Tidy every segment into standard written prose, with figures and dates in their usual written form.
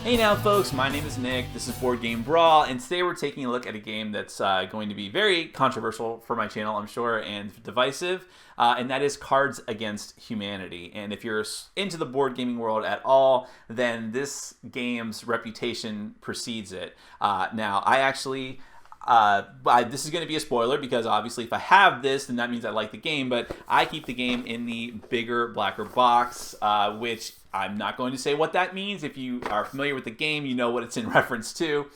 Hey now folks, my name is Nick, this is Board Game Brawl, and today we're taking a look at a game that's going to be very controversial for my channel, I'm sure, and divisive, and that is Cards Against Humanity. And if you're into the board gaming world at all, then this game's reputation precedes it. Now, I actually... this is going to be a spoiler because obviously if I have this, then that means I like the game, but I keep the game in the bigger, blacker box, which I'm not going to say what that means. If you are familiar with the game, you know what it's in reference to.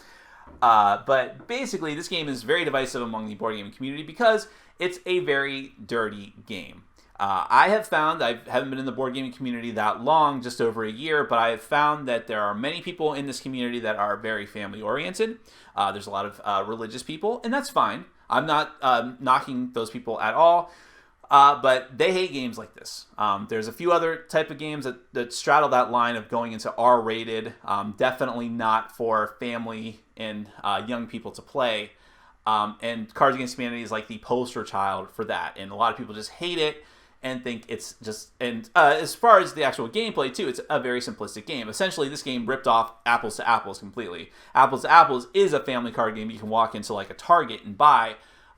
But basically, this game is very divisive among the board gaming community because it's a very dirty game. I have found, I haven't been in the board gaming community that long, just over a year, but I have found that there are many people in this community that are very family oriented. There's a lot of religious people, and that's fine. I'm not knocking those people at all, but they hate games like this. There's a few other type of games that straddle that line of going into R-rated, definitely not for family and young people to play. And Cards Against Humanity is like the poster child for that, and a lot of people just hate it and think it's just, and as far as the actual gameplay too, it's a very simplistic game. Essentially, this game ripped off Apples to Apples completely. Apples to Apples is a family card game you can walk into like a Target and buy.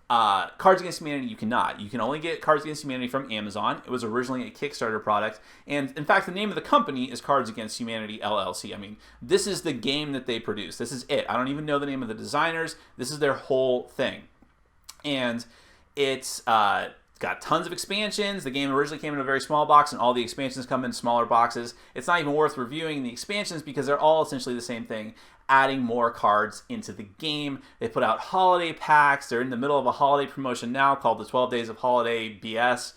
Cards Against Humanity you cannot. You can only get Cards Against Humanity from Amazon. It was originally a Kickstarter product, and in fact the name of the company is Cards Against Humanity LLC. I mean, this is the game that they produce. This is it. I don't even know the name of the designers. This is their whole thing. And it's got tons of expansions. The game originally came in a very small box, and all the expansions come in smaller boxes. It's not even worth reviewing the expansions because they're all essentially the same thing, adding more cards into the game. They put out holiday packs. They're in the middle of a holiday promotion now called the 12 Days of Holiday BS.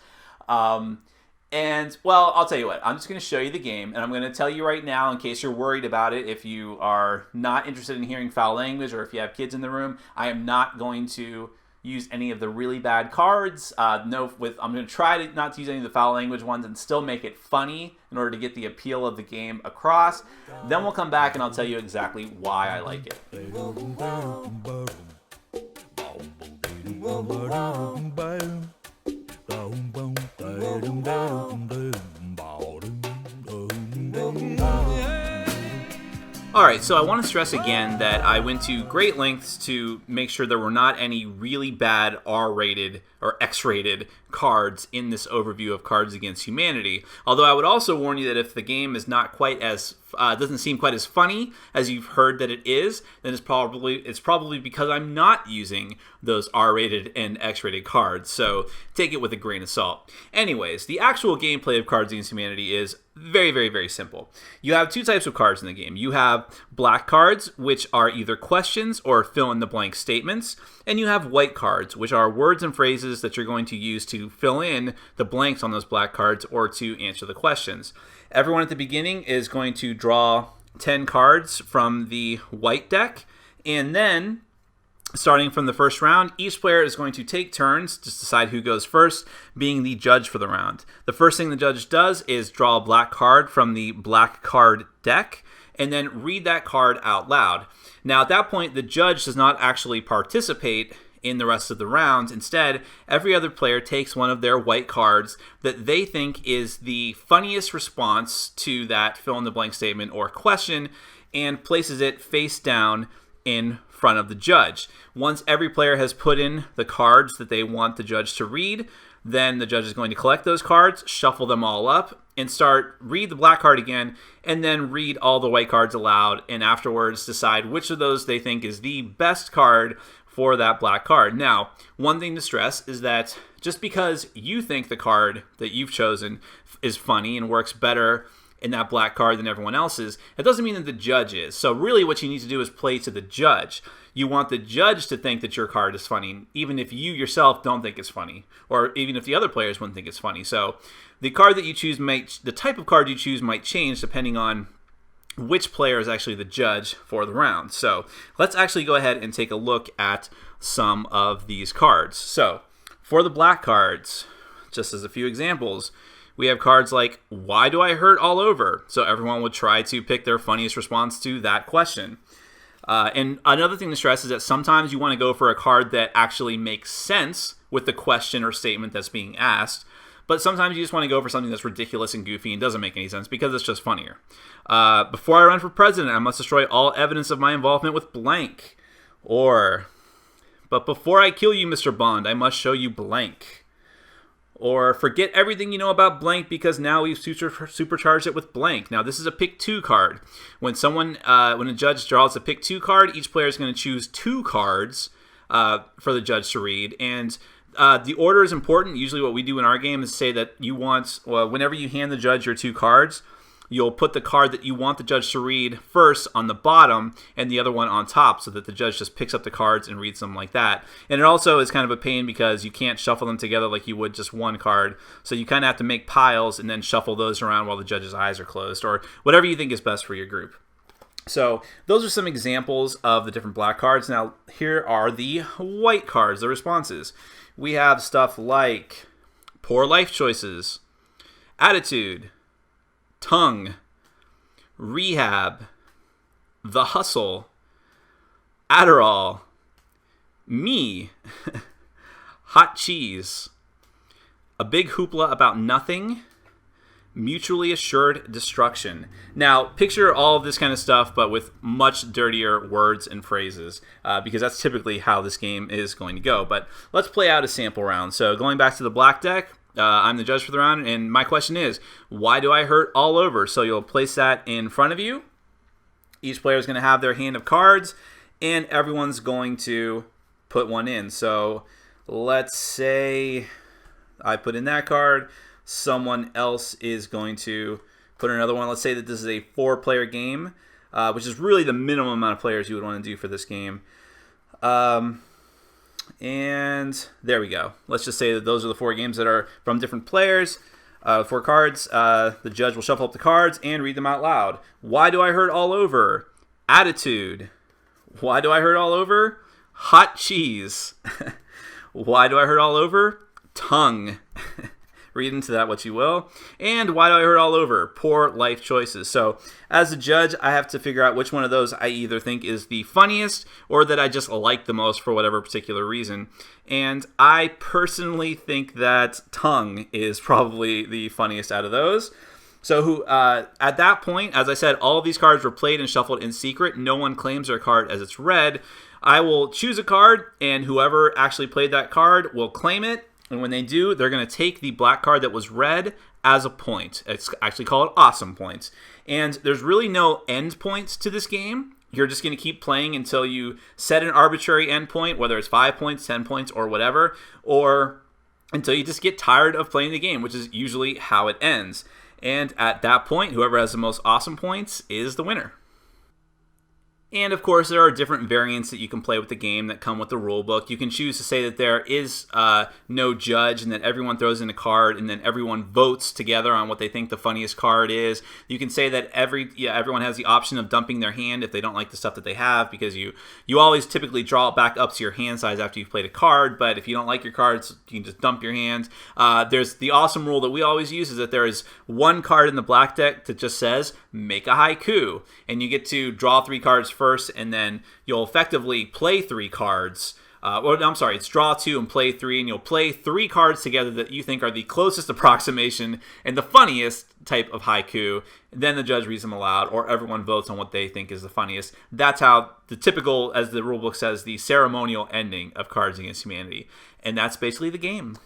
And, well, I'll tell you what. I'm just going to show you the game, and I'm going to tell you right now, in case you're worried about it, if you are not interested in hearing foul language or if you have kids in the room, I am not going to use any of the really bad cards. I'm going to try to not to use any of the foul language ones and still make it funny in order to get the appeal of the game across. Then we'll come back and I'll tell you exactly why I like it. Alright, so I want to stress again that I went to great lengths to make sure there were not any really bad R-rated or X-rated cards in this overview of Cards Against Humanity. Although I would also warn you that if the game is not quite as doesn't seem quite as funny as you've heard that it is, then it's probably because I'm not using those R-rated and X-rated cards. So take it with a grain of salt. Anyways, the actual gameplay of Cards Against Humanity is very, very, very simple. You have two types of cards in the game. You have black cards, which are either questions or fill-in-the-blank statements, and you have white cards, which are words and phrases that you're going to use to fill in the blanks on those black cards or to answer the questions. Everyone at the beginning is going to draw 10 cards from the white deck, and then starting from the first round, each player is going to take turns to decide who goes first, being the judge for the round. The first thing the judge does is draw a black card from the black card deck, and then read that card out loud. Now, at that point, the judge does not actually participate in the rest of the rounds. Instead, every other player takes one of their white cards that they think is the funniest response to that fill-in-the-blank statement or question and places it face down in front of the judge. Once every player has put in the cards that they want the judge to read, then the judge is going to collect those cards, shuffle them all up, and read the black card again, and then read all the white cards aloud, and afterwards decide which of those they think is the best card for that black card. Now, one thing to stress is that just because you think the card that you've chosen is funny and works better in that black card than everyone else's, it doesn't mean that the judge is. So really what you need to do is play to the judge. You want the judge to think that your card is funny, even if you yourself don't think it's funny, or even if the other players wouldn't think it's funny. So the card that you choose the type of card you choose might change depending on which player is actually the judge for the round. So let's actually go ahead and take a look at some of these cards. So for the black cards, just as a few examples, we have cards like, why do I hurt all over? So everyone would try to pick their funniest response to that question. And another thing to stress is that sometimes you want to go for a card that actually makes sense with the question or statement that's being asked. But sometimes you just want to go for something that's ridiculous and goofy and doesn't make any sense because it's just funnier. Before I run for president, I must destroy all evidence of my involvement with blank. Or, but before I kill you, Mr. Bond, I must show you blank. Or, forget everything you know about blank because now we've supercharged it with blank. Now, this is a pick 2 card. When a judge draws a pick 2 card, each player is going to choose 2 cards for the judge to read. And the order is important. Usually what we do in our game is say that whenever you hand the judge your 2 cards, you'll put the card that you want the judge to read first on the bottom and the other one on top so that the judge just picks up the cards and reads them like that. And it also is kind of a pain because you can't shuffle them together like you would just one card. So you kind of have to make piles and then shuffle those around while the judge's eyes are closed or whatever you think is best for your group. So those are some examples of the different black cards. Now here are the white cards, the responses. We have stuff like poor life choices, attitude, tongue, rehab, the hustle, Adderall, me, hot cheese, a big hoopla about nothing, mutually assured destruction. Now, picture all of this kind of stuff, but with much dirtier words and phrases, because that's typically how this game is going to go. But let's play out a sample round. So going back to the black deck, I'm the judge for the round, and my question is, why do I hurt all over? So you'll place that in front of you. Each player is going to have their hand of cards, and everyone's going to put one in. So let's say I put in that card. Someone else is going to put in another one. Let's say that this is a 4-player game, which is really the minimum amount of players you would want to do for this game. And there we go. Let's just say that those are the 4 games that are from different players. 4 cards. The judge will shuffle up the cards and read them out loud. Why do I hurt all over? Attitude. Why do I hurt all over? Hot cheese. Why do I hurt all over? Tongue. Read into that what you will. And why do I hurt all over? Poor life choices. So as a judge, I have to figure out which one of those I either think is the funniest or that I just like the most for whatever particular reason. And I personally think that tongue is probably the funniest out of those. So at that point, as I said, all of these cards were played and shuffled in secret. No one claims their card as it's read. I will choose a card, and whoever actually played that card will claim it. And when they do, they're going to take the black card that was read as a point. It's actually called awesome points. And there's really no end points to this game. You're just going to keep playing until you set an arbitrary end point, whether it's 5 points, 10 points, or whatever, or until you just get tired of playing the game, which is usually how it ends. And at that point, whoever has the most awesome points is the winner. And of course, there are different variants that you can play with the game that come with the rule book. You can choose to say that there is no judge and that everyone throws in a card and then everyone votes together on what they think the funniest card is. You can say that everyone has the option of dumping their hand if they don't like the stuff that they have, because you always typically draw it back up to your hand size after you've played a card, but if you don't like your cards, you can just dump your hand. There's the awesome rule that we always use is that there is one card in the black deck that just says, make a haiku, and you get to draw 3 cards first, and then you'll effectively play 3 cards. It's draw 2 and play 3, and you'll play 3 cards together that you think are the closest approximation and the funniest type of haiku. Then the judge reads them aloud, or everyone votes on what they think is the funniest. That's how the typical, as the rulebook says, the ceremonial ending of Cards Against Humanity. And that's basically the game.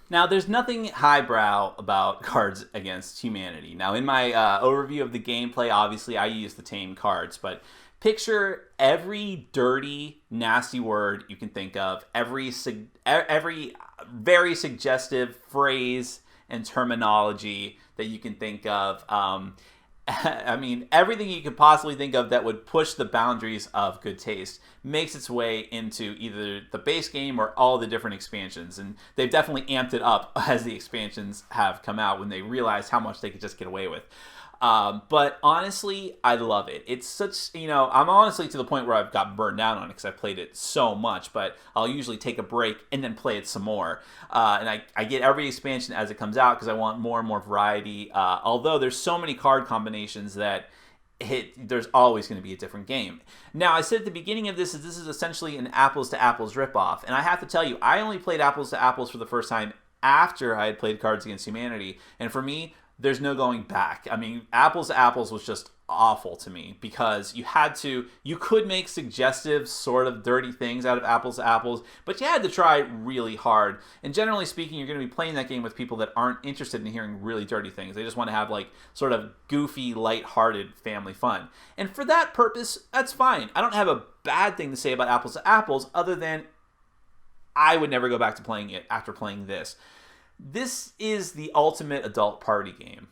Now, there's nothing highbrow about Cards Against Humanity. Now, in my overview of the gameplay, obviously, I use the tame cards, but picture every dirty, nasty word you can think of, every very suggestive phrase and terminology that you can think of. I mean, everything you could possibly think of that would push the boundaries of good taste makes its way into either the base game or all the different expansions. And they've definitely amped it up as the expansions have come out when they realized how much they could just get away with. But honestly, I love it. It's such, I'm honestly to the point where I've got burned down on it because I played it so much, but I'll usually take a break and then play it some more. And I get every expansion as it comes out because I want more and more variety. Although there's so many card combinations that there's always going to be a different game. Now, I said at the beginning of this is essentially an apples to apples ripoff. And I have to tell you, I only played apples to apples for the first time after I had played Cards Against Humanity. And for me, there's no going back. I mean, Apples to Apples was just awful to me because you could make suggestive, sort of dirty things out of Apples to Apples, but you had to try really hard. And generally speaking, you're going to be playing that game with people that aren't interested in hearing really dirty things. They just want to have like sort of goofy, lighthearted family fun. And for that purpose, that's fine. I don't have a bad thing to say about Apples to Apples other than I would never go back to playing it after playing this. This is the ultimate adult party game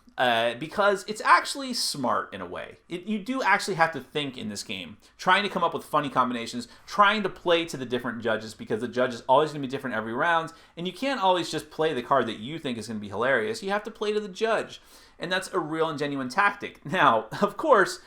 because it's actually smart in a way. You do actually have to think in this game, trying to come up with funny combinations, trying to play to the different judges because the judge is always going to be different every round, and you can't always just play the card that you think is going to be hilarious. You have to play to the judge, and that's a real and genuine tactic. Now, of course,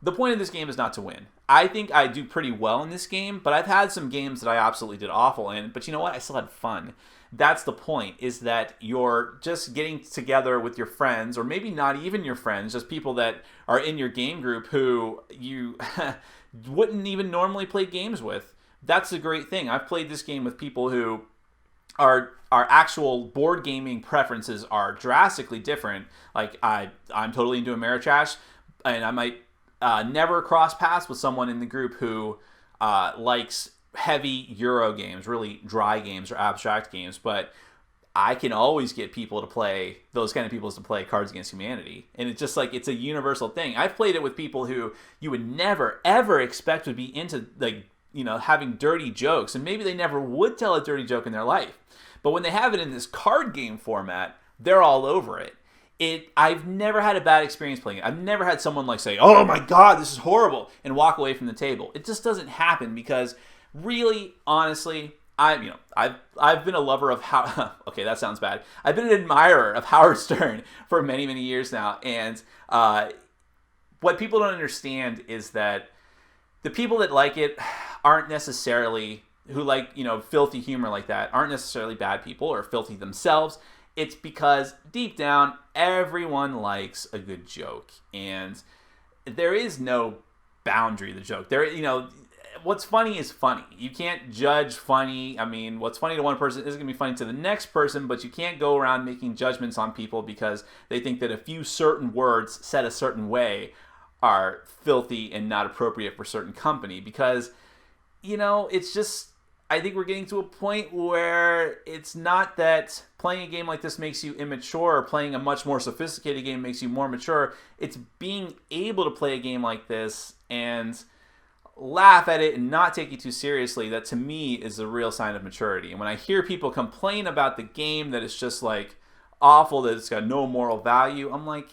the point of this game is not to win. I think I do pretty well in this game, but I've had some games that I absolutely did awful in, but you know what? I still had fun. That's the point, is that you're just getting together with your friends, or maybe not even your friends, just people that are in your game group who you wouldn't even normally play games with. That's a great thing. I've played this game with people who our actual board gaming preferences are drastically different. Like, I'm totally into Ameritrash, and I might never cross paths with someone in the group who likes heavy Euro games, really dry games or abstract games, but I can always get people to play, those kind of people to play Cards Against Humanity. And it's just like, it's a universal thing. I've played it with people who you would never, ever expect would be into, like, you know, having dirty jokes, and maybe they never would tell a dirty joke in their life. But when they have it in this card game format, they're all over it. I've never had a bad experience playing it. I've never had someone like say, "Oh my God, this is horrible," and walk away from the table. It just doesn't happen because, really, honestly, I've been a lover of okay, that sounds bad. I've been an admirer of Howard Stern for many, many years now, and what people don't understand is that the people that like it aren't necessarily, who like, you know, filthy humor like that, aren't necessarily bad people or filthy themselves. It's because deep down, everyone likes a good joke, and there is no boundary to the joke. There, you know, what's funny is funny. You can't judge funny. I mean, what's funny to one person isn't going to be funny to the next person, but you can't go around making judgments on people because they think that a few certain words said a certain way are filthy and not appropriate for certain company. Because, you know, it's just, I think we're getting to a point where it's not that playing a game like this makes you immature or playing a much more sophisticated game makes you more mature. It's being able to play a game like this and laugh at it and not take it too seriously that, to me, is a real sign of maturity. And when I hear people complain about the game, that it's just like awful, that it's got no moral value, I'm like,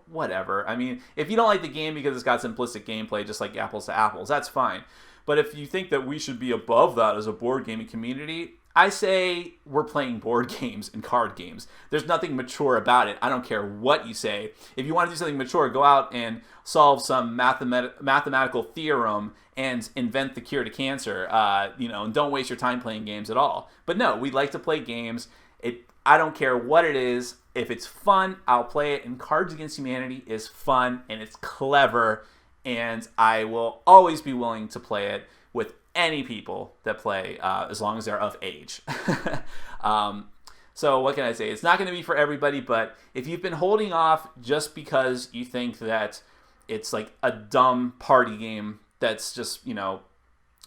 whatever. I mean, if you don't like the game because it's got simplistic gameplay, just like Apples to Apples, that's fine. But if you think that we should be above that as a board gaming community, I say we're playing board games and card games. There's nothing mature about it. I don't care what you say. If you want to do something mature, go out and solve some mathematical theorem and invent the cure to cancer. And don't waste your time playing games at all. But no, we like to play games. I don't care what it is. If it's fun, I'll play it. And Cards Against Humanity is fun and it's clever. And I will always be willing to play it with any people that play, as long as they're of age. So what can I say? It's not going to be for everybody, but if you've been holding off just because you think that it's like a dumb party game that's just,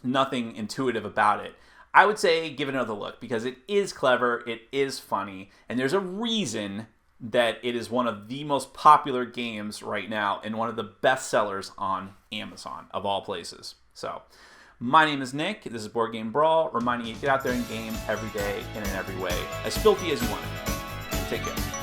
nothing intuitive about it, I would say give it another look, because it is clever, it is funny, and there's a reason that it is one of the most popular games right now and one of the best sellers on Amazon, of all places. So, my name is Nick. This is Board Game Brawl, reminding you to get out there and game every day and in every way, as filthy as you want it. Take care.